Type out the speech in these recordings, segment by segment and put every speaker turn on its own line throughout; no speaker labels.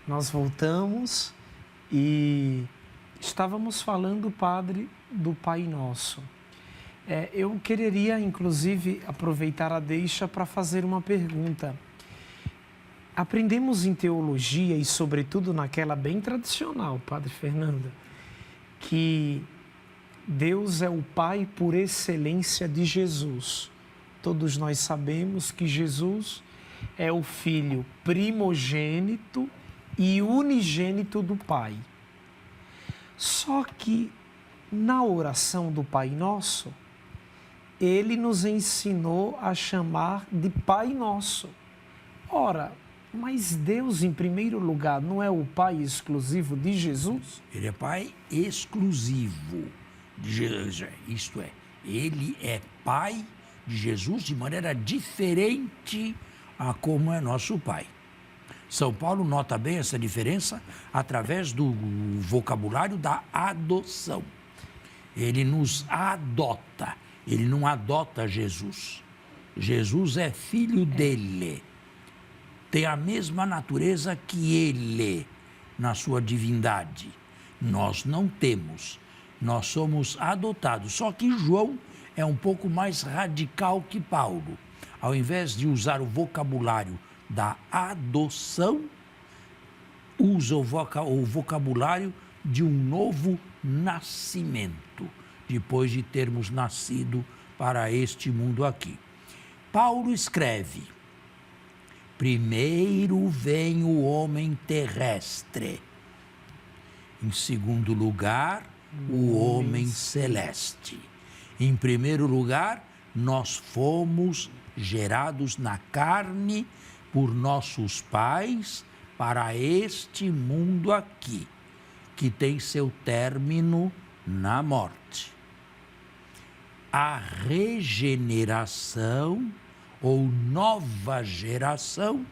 Nós voltamos e estávamos falando, Padre, do Pai Nosso. Eu quereria, inclusive, aproveitar a deixa para fazer uma pergunta. Aprendemos em teologia e, sobretudo, naquela bem tradicional, Padre Fernando, que Deus é o Pai por excelência de Jesus. Todos nós sabemos que Jesus é o Filho primogênito e unigênito do Pai. Só que na oração do Pai Nosso, Ele nos ensinou a chamar de Pai Nosso. Ora, mas Deus, em primeiro lugar, não é o Pai exclusivo de Jesus?
Ele é Pai exclusivo de Jesus, isto é, Ele é Pai de Jesus de maneira diferente a como é nosso Pai. São Paulo nota bem essa diferença através do vocabulário da adoção. Ele nos adota, ele não adota Jesus. Jesus é filho dele, tem a mesma natureza que ele na sua divindade. Nós não temos, nós somos adotados. Só que João é um pouco mais radical que Paulo. Ao invés de usar o vocabulário da adoção, usa o vocabulário de um novo nascimento, depois de termos nascido para este mundo aqui. Paulo escreve: primeiro vem o homem terrestre, em segundo lugar, o homem celeste. Em primeiro lugar, nós fomos gerados na carne por nossos pais para este mundo aqui, que tem seu término na morte. A regeneração ou nova geração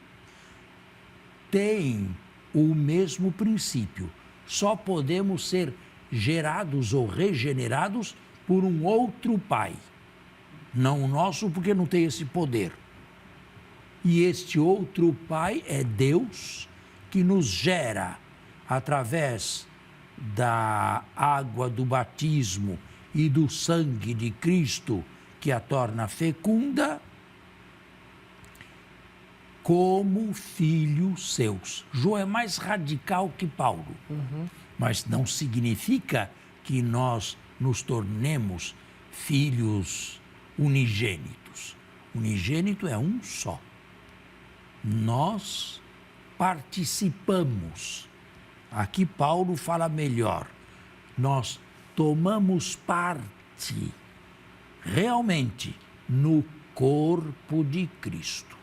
tem o mesmo princípio. Só podemos ser gerados ou regenerados por um outro pai. Não o nosso, porque não tem esse poder. E este outro pai é Deus, que nos gera através da água do batismo e do sangue de Cristo, que a torna fecunda, como filhos seus. João é mais radical que Paulo, mas não significa que nós nos tornemos filhos unigênitos. Unigênito é um só. Nós participamos. Aqui Paulo fala melhor. Nós tomamos parte realmente no corpo de Cristo.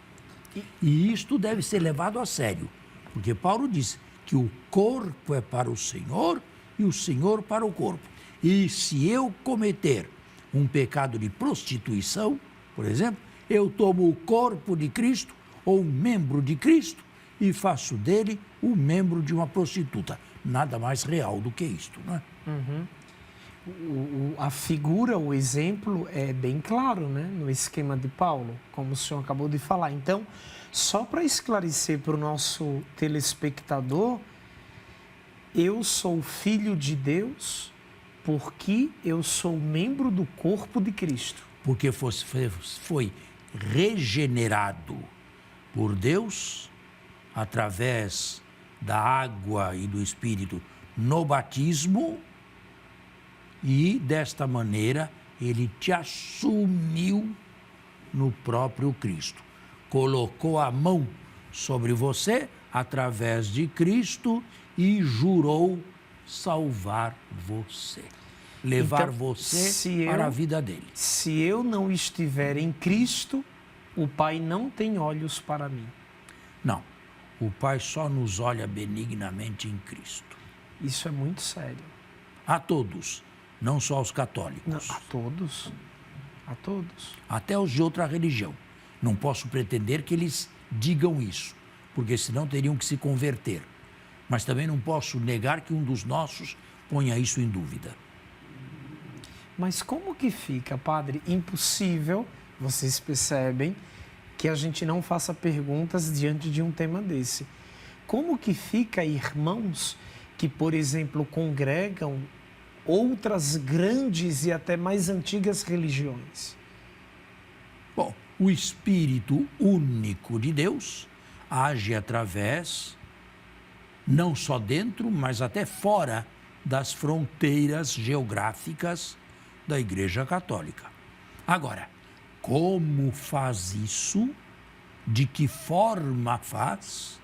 E isto deve ser levado a sério, porque Paulo diz que o corpo é para o Senhor e o Senhor para o corpo. E se eu cometer um pecado de prostituição, por exemplo, eu tomo o corpo de Cristo ou um membro de Cristo e faço dele o membro de uma prostituta. Nada mais real do que isto, não é?
A figura, o exemplo é bem claro, né? No esquema de Paulo, como o senhor acabou de falar. Então, só para esclarecer para o nosso telespectador, eu sou filho de Deus porque eu sou membro do corpo de Cristo.
Porque foi regenerado por Deus através da água e do Espírito no batismo, e desta maneira ele te assumiu no próprio Cristo. Colocou a mão sobre você através de Cristo e jurou salvar você, levar
Então,
você para a vida dele.
Se eu não estiver em Cristo, o Pai não tem olhos para mim.
Não, o Pai só nos olha benignamente em Cristo.
Isso é muito sério.
A todos, não só aos católicos.
Não, a todos. A todos.
Até os de outra religião. Não posso pretender que eles digam isso, porque senão teriam que se converter. Mas também não posso negar que um dos nossos ponha isso em dúvida.
Mas como que fica, padre? Impossível, vocês percebem, que a gente não faça perguntas diante de um tema desse. como que fica irmãos que, por exemplo, congregam outras grandes e até mais antigas religiões?
Bom, o Espírito único de Deus age através, não só dentro, mas até fora das fronteiras geográficas da Igreja Católica. Agora, como faz isso? De que forma faz?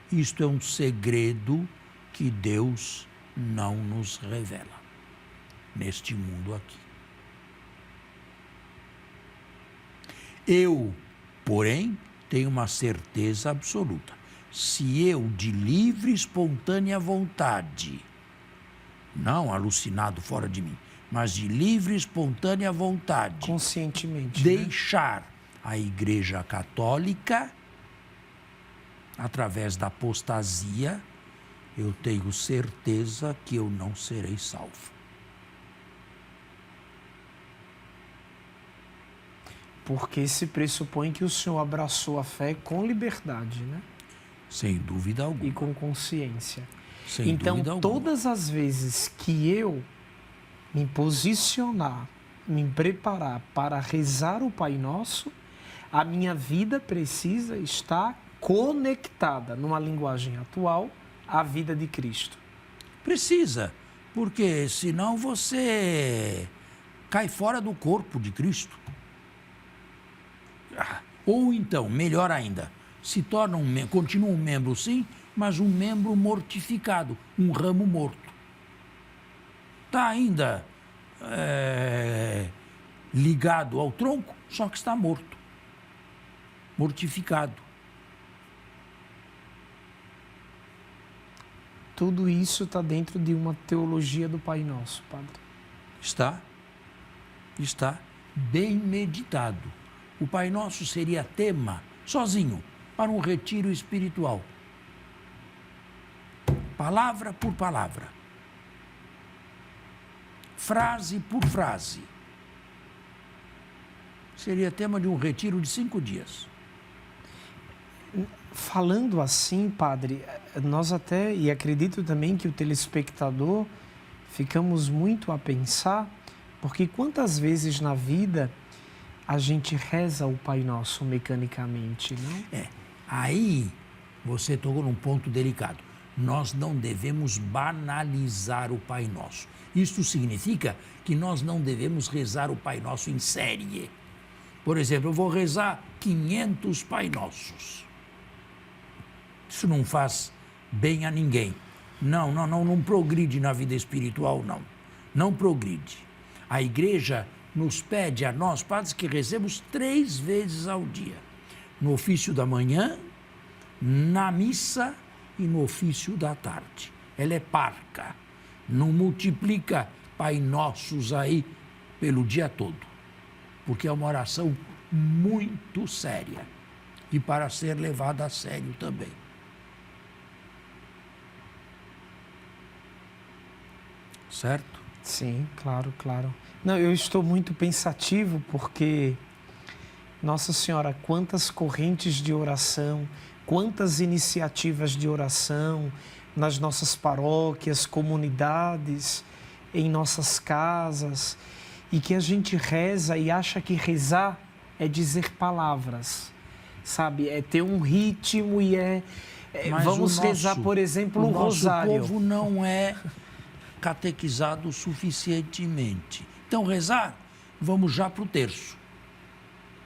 Isto é um segredo que Deus não nos revela neste mundo aqui. Eu, porém, tenho uma certeza absoluta. Se eu, de livre e espontânea vontade, não alucinado fora de mim, mas de livre e espontânea vontade,
conscientemente,
deixar a Igreja Católica, através da apostasia, eu tenho certeza que eu não serei salvo.
Porque se pressupõe que o senhor abraçou a fé com liberdade, né?
Sem dúvida alguma.
E com consciência.
Sem
então,
dúvida alguma.
todas as vezes que eu me posicionar, me preparar para rezar o Pai Nosso, a minha vida precisa estar conectada, numa linguagem atual, à vida de Cristo.
Precisa, porque senão você cai fora do corpo de Cristo. Ou então, melhor ainda, se torna continua um membro sim, mas um membro mortificado, um ramo morto. Está ainda ligado ao tronco, só que está morto, mortificado.
Tudo isso está dentro de uma teologia do Pai Nosso, Padre.
Está bem meditado. O Pai Nosso seria tema, sozinho, para um retiro espiritual. Palavra por palavra. Frase por frase. Seria tema de um retiro de 5 dias.
Falando assim, Padre, nós até, e acredito também que o telespectador, ficamos muito a pensar, porque quantas vezes na vida a gente reza o Pai Nosso mecanicamente, não?
Aí você tocou num ponto delicado. Nós não devemos banalizar o Pai Nosso. Isto significa que nós não devemos rezar o Pai Nosso em série. Por exemplo, eu vou rezar 500 Pai Nossos. Isso não faz bem a ninguém. Não progride na vida espiritual, não. Não progride. A Igreja nos pede a nós, padres, que rezemos 3 vezes ao dia. No ofício da manhã, na missa e no ofício da tarde. Ela é parca. Não multiplica Pai Nossos aí pelo dia todo. Porque é uma oração muito séria. E para ser levada a sério também. Certo?
Sim, claro. Não, eu estou muito pensativo porque, Nossa Senhora, quantas correntes de oração, quantas iniciativas de oração nas nossas paróquias, comunidades, em nossas casas, e que a gente reza e acha que rezar é dizer palavras, sabe? É ter um ritmo e vamos rezar, por exemplo, o rosário.
O povo não é catequizado suficientemente. Então, rezar, vamos já para o terço.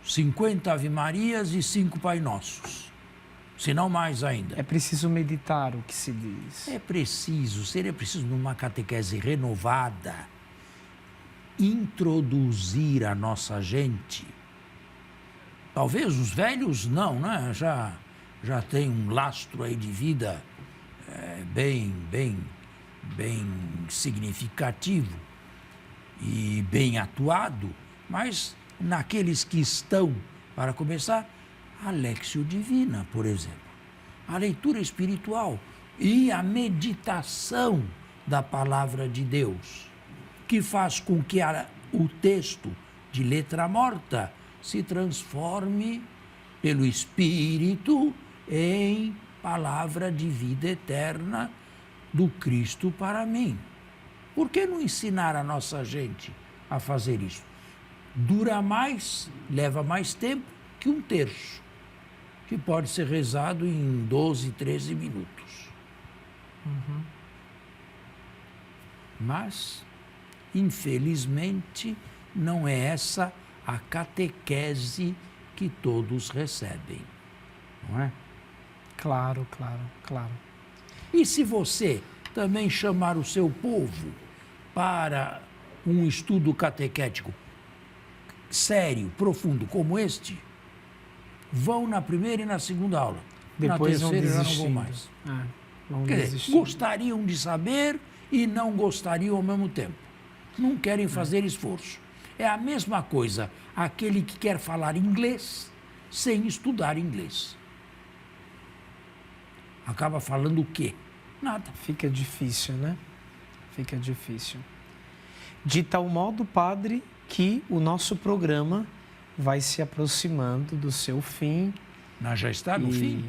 50 Ave Marias e 5 Pai Nossos. Se não mais ainda.
É preciso meditar o que se diz.
Seria preciso, numa catequese renovada, introduzir a nossa gente. Talvez os velhos não, né? Já tem um lastro aí de vida bem significativo e bem atuado, mas naqueles que estão, para começar, a Léxio Divina, por exemplo, a leitura espiritual e a meditação da palavra de Deus, que faz com que o texto de letra morta se transforme pelo Espírito em palavra de vida eterna do Cristo para mim. Por que não ensinar a nossa gente a fazer isso? Dura mais, leva mais tempo que um terço, que pode ser rezado em 12, 13 minutos. Mas, infelizmente, não é essa a catequese que todos recebem, não é?
Claro, claro, claro.
E se você também chamar o seu povo para um estudo catequético sério, profundo, como este, vão na primeira e na segunda aula.
Depois
na terceira já não vão
desistindo.
mais.
Vão
Quer dizer,
desistindo.
gostariam de saber e não gostariam ao mesmo tempo. Não querem fazer esforço. É a mesma coisa aquele que quer falar inglês sem estudar inglês. Acaba falando o quê? Nada.
Fica difícil, né? Fica difícil. De tal modo, padre, que o nosso programa vai se aproximando do seu fim.
Nós já está no fim?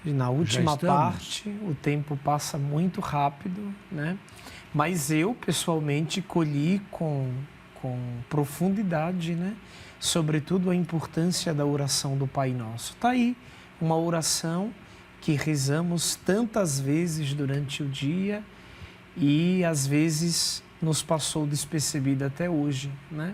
E na última
estamos.
parte, o tempo passa muito rápido, né? Mas eu, pessoalmente, colhi com profundidade, né? Sobretudo a importância da oração do Pai Nosso. Está aí uma oração que rezamos tantas vezes durante o dia e, às vezes, nos passou despercebida até hoje, né?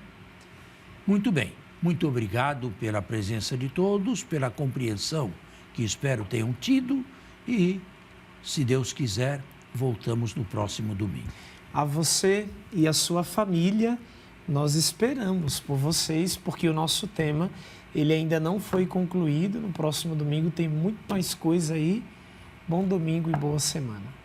Muito bem. Muito obrigado pela presença de todos, pela compreensão que espero tenham tido e, se Deus quiser, voltamos no próximo domingo.
A você e a sua família, nós esperamos por vocês, porque o nosso tema, ele ainda não foi concluído. No próximo domingo tem muito mais coisa aí. Bom domingo e boa semana.